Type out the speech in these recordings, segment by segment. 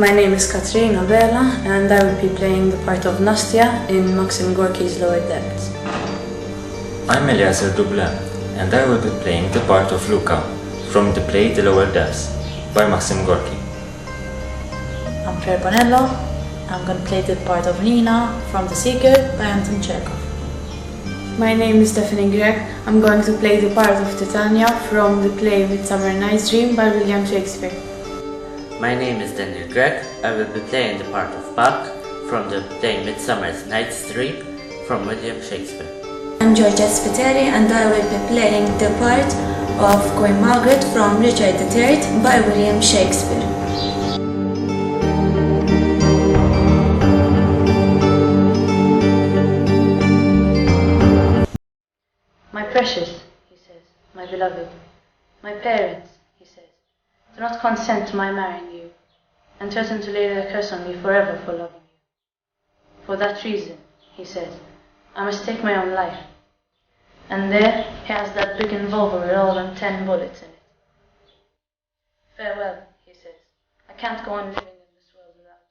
My name is Katrina Vela and I will be playing the part of Nastya in Maxim Gorky's Lower Depths. I'm Eliezer Dublin and I will be playing the part of Luca from the play The Lower Depths by Maxim Gorky. I'm Claire Bonello. I'm going to play the part of Nina from The Seeker by Anton Chekhov. My name is Stephanie Gregg. I'm going to play the part of Titania from the play Midsummer Night's Dream by William Shakespeare. My name is Daniel Gregg. I will be playing the part of Puck from the play Midsummer Night's Dream from William Shakespeare. I'm Georgia Spiteri and I will be playing the part of Queen Margaret from Richard III by William Shakespeare. My precious, he says, my beloved, my parents, he says, do not consent to my marrying you, and threaten to lay their curse on me forever for loving you. For that reason, he says, I must take my own life. And there he has that big revolver with all them 10 bullets in it. Farewell, he says, I can't go on living in this world without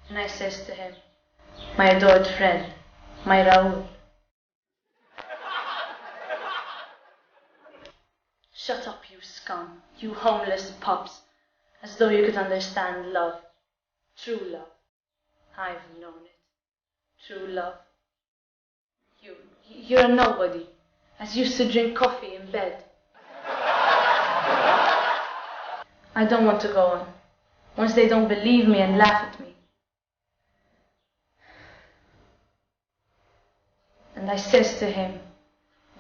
you. And I says to him, my adored friend, my Raoul. Shut up, you scum, you homeless pups, as though you could understand love, true love. I've known it, true love. You're a nobody, as used to drink coffee in bed. I don't want to go on, once they don't believe me and laugh at me. And I says to him,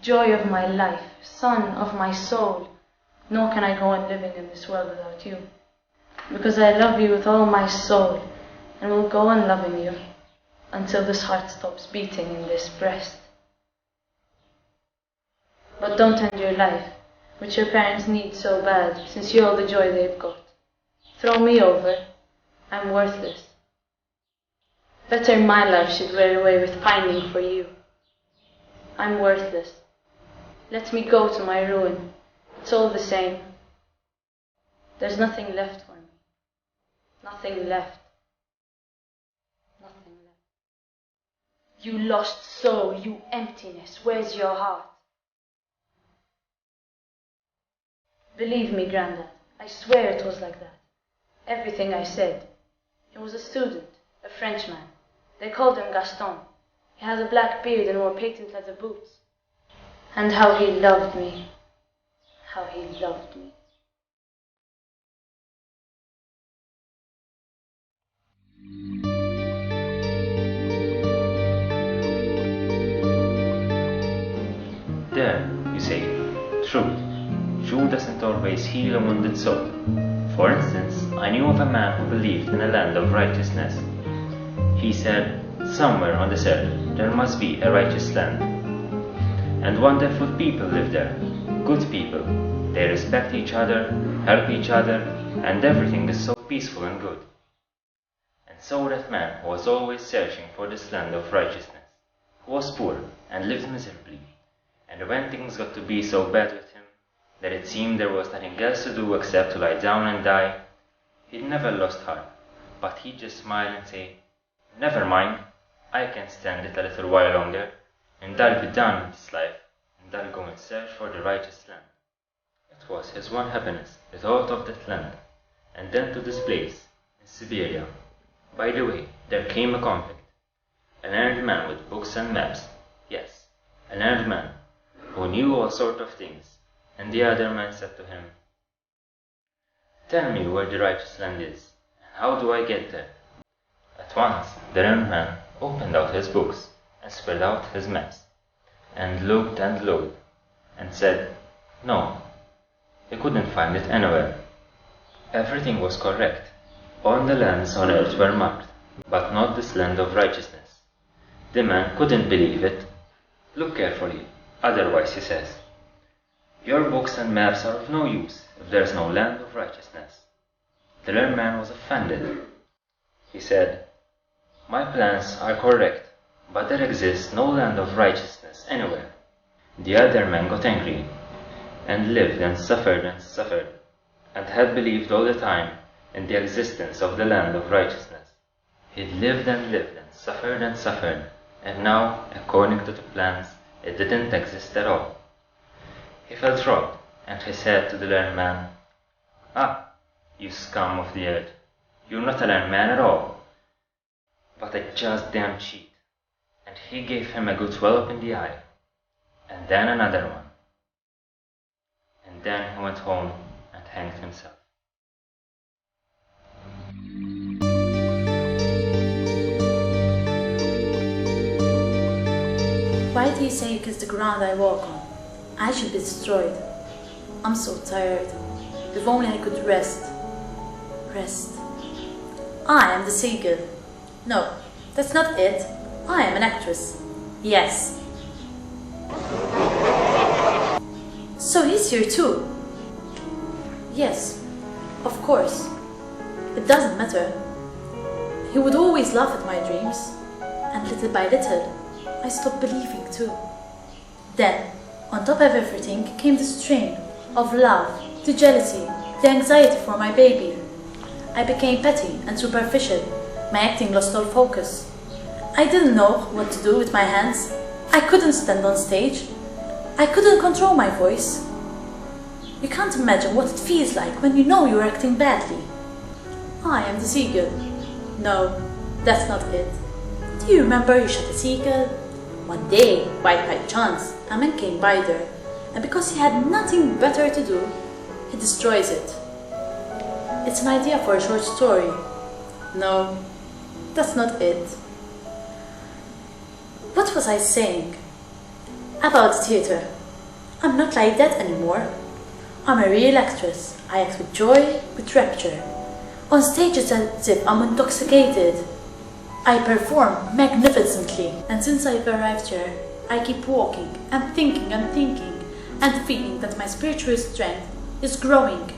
joy of my life, son of my soul, nor can I go on living in this world without you, because I love you with all my soul, and will go on loving you until this heart stops beating in this breast. But don't end your life, which your parents need so bad, since you're all the joy they've got. Throw me over, I'm worthless. Better my life should wear away with pining for you. I'm worthless. Let me go to my ruin. It's all the same. There's nothing left for me. Nothing left. Nothing left. You lost soul, you emptiness, where's your heart? Believe me, Grandad, I swear it was like that. Everything I said. He was a student, a Frenchman. They called him Gaston. He had a black beard and wore patent leather boots. And how he loved me. How he loved me. There, you say, truth. True doesn't always heal a wounded soul. For instance, I knew of a man who believed in a land of righteousness. He said, somewhere on this earth there must be a righteous land. And wonderful people live there, good people. They respect each other, help each other, and everything is so peaceful and good. And so that man was always searching for this land of righteousness, who was poor and lived miserably, and when things got to be so bad with him that it seemed there was nothing else to do except to lie down and die, he'd never lost heart, but he'd just smile and say, never mind, I can stand it a little while longer, and I'll be done with this life, and I'll go and search for the righteous land. It was his one happiness, the thought of that land, and then to this place, in Siberia. By the way, there came a convict, a learned man with books and maps, yes, a learned man, who knew all sorts of things, and the other man said to him, tell me where the righteous land is, and how do I get there? At once, the learned man opened out his books, and spread out his maps, and looked, and said, no, he couldn't find it anywhere. Everything was correct. All the lands on earth were marked, but not this land of righteousness. The man couldn't believe it. Look carefully, otherwise, he says, your books and maps are of no use if there is no land of righteousness. The learned man was offended. He said, my plans are correct, but there exists no land of righteousness anywhere. The other man got angry, and lived and suffered, and had believed all the time in the existence of the land of righteousness. He'd lived and suffered, and now, according to the plans, it didn't exist at all. He felt wrong, and he said to the learned man, "Ah, you scum of the earth, you're not a learned man at all, but a just damn cheat." And he gave him a good wallop in the eye, and then another one. And then he went home and hanged himself. Why do you say you kiss the ground I walk on? I should be destroyed. I'm so tired. If only I could rest. Rest. I am the seagull. No, that's not it. I am an actress. Yes. So he's here too. Yes, of course. It doesn't matter. He would always laugh at my dreams. And little by little, I stopped believing too. Then, on top of everything, came the strain of love, the jealousy, the anxiety for my baby. I became petty and superficial. My acting lost all focus. I didn't know what to do with my hands. I couldn't stand on stage. I couldn't control my voice. You can't imagine what it feels like when you know you're acting badly. I am the seagull. No, that's not it. Do you remember you shot a seagull? One day, quite by chance, a man came by there, and because he had nothing better to do, he destroys it. It's an idea for a short story. No, that's not it. What was I saying? About theatre. I'm not like that anymore. I'm a real actress. I act with joy, with rapture. On stage it's as if I'm intoxicated. I perform magnificently, and since I've arrived here, I keep walking and thinking and feeling that my spiritual strength is growing.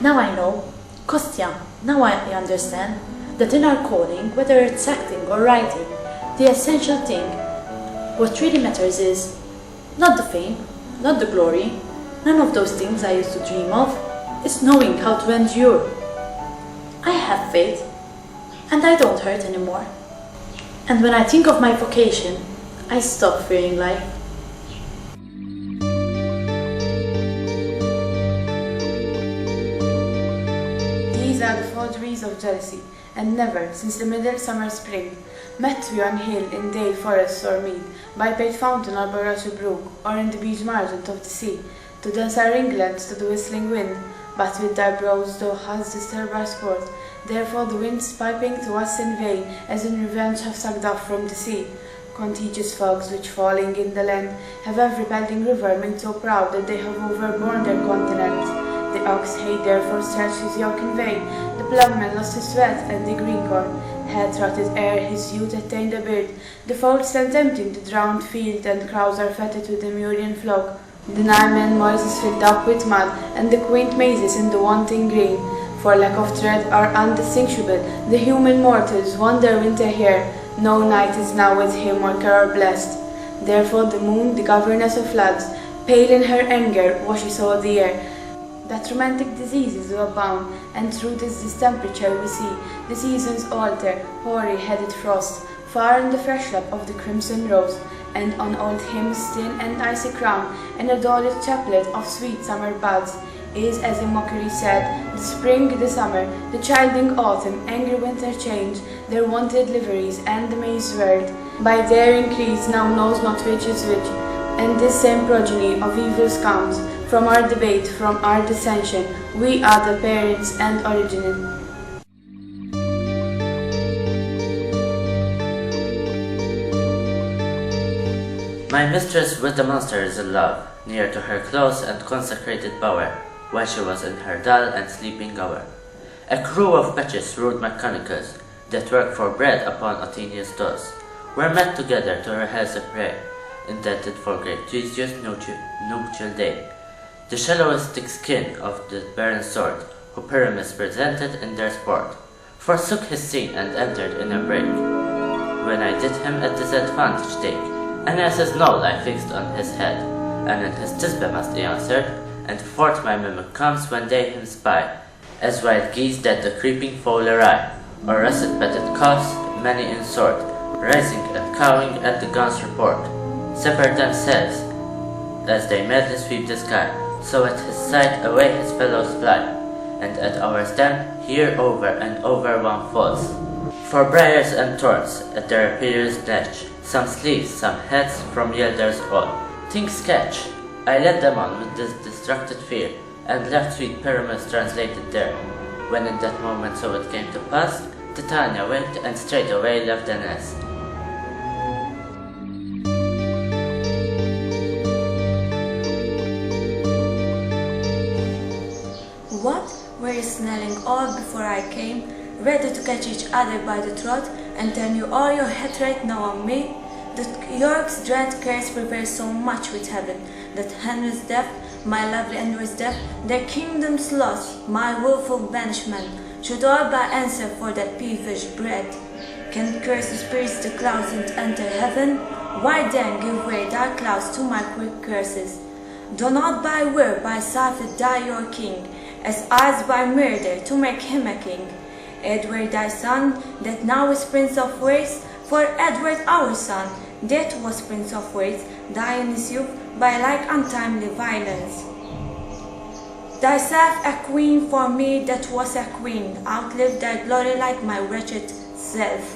Now I know, Kostya, now I understand that in our calling, whether it's acting or writing, the essential thing, what really matters is not the fame, not the glory, none of those things I used to dream of, it's knowing how to endure. I have faith, and I don't hurt anymore. And when I think of my vocation, I stop fearing life. These are the 4 degrees of jealousy, and never, since the middle summer spring, met we on hill, in dale, forest or mead, by paved fountain or by rushing brook, or in the beach margin of the sea, to dance our ringlets to the whistling wind, but with thy brows thou hast disturbed our sport. Therefore the winds piping to us in vain, as in revenge have sucked up from the sea. Contagious fogs which falling in the land have every pelting river made so proud that they have overborne their continents. The ox hay therefore stretched his yoke in vain, the plowman lost his sweat, and the green corn had trotted ere his youth attained a beard. The fold stands empty in the drowned field, and crows are fettered with the Murian flock. The Naaman moors is filled up with mud, and the quaint mazes in the wanting green, for lack of tread are undistinguishable. The human mortals wander winter here, no night is now with him or care blessed. Therefore the moon, the governess of floods, pale in her anger, washes all the air. That romantic diseases do abound, and through this distemperature we see the seasons alter, hoary-headed frost, far in the fresh lap of the crimson rose, and on old hymns thin and icy crown, an adored chaplet of sweet summer buds, is as a mockery said, the spring, the summer, the childing autumn, angry winter change their wonted liveries, and the maize world by their increase now knows not which is which, and this same progeny of evils comes from our debate, from our dissension. We are the parents and origin. My mistress with the monster is in love, near to her close and consecrated bower, when she was in her dull and sleeping hour. A crew of betches, rude mechanicals, that work for bread upon Athenia's doors, were met together to rehearse a prayer, intended for great Jesus' nuptial day. The shallowest thick skin of the barren sort, who Pyramus presented in their sport, forsook his scene and entered in a break. When I did him a disadvantage take, and as his knoll I fixed on his head, and in his tisbe must he answered, and forth my mimic comes when they him spy, as wild geese that the creeping foal awry, or russet-petted calves, many in sort, rising and cawing at the gun's report, separate themselves as they madly sweep the sky, so at his side away his fellows fly, and at our stem here over and over one falls. For briars and thorns at their appearance snatch, some sleeves, some heads from yielders all. Things catch. I led them on with this distracted fear, and left sweet pyramids translated there. When in that moment so it came to pass, Titania winked and straightway left the nest. What? Were you smelling all before I came, ready to catch each other by the throat, and turn you all your hatred now on me? The York's dread curse prepares so much with heaven, that Henry's death, my lovely Andrew's death, their kingdom's loss, my wilful banishment, should all by answer for that peevish bread. Can curses pierce the clouds and enter heaven? Why then give way thy clouds to my quick curses? Do not by will, by Safed die your king, as as by murder to make him a king. Edward thy son, that now is Prince of Wales, for Edward our son, that was Prince of Wales, die in his youth by like untimely violence. Thyself a queen for me that was a queen, outlive thy glory like my wretched self.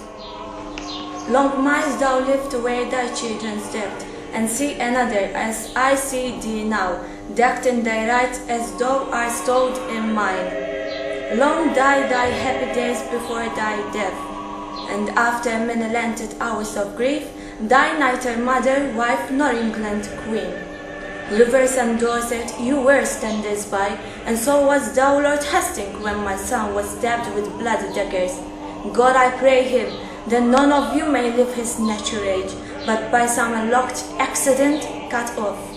Long miles thou lived away thy children's death, and see another as I see thee now, decked in thy right as thou art stowed in mine. Long die thy happy days before thy death, and after many lengthened hours of grief, thy neither mother, wife, nor England queen. Rivers and Dorset, you were standers by, and so was thou Lord Hastings when my son was stabbed with bloody daggers. God I pray him, that none of you may live his natural age, but by some unlocked accident cut off.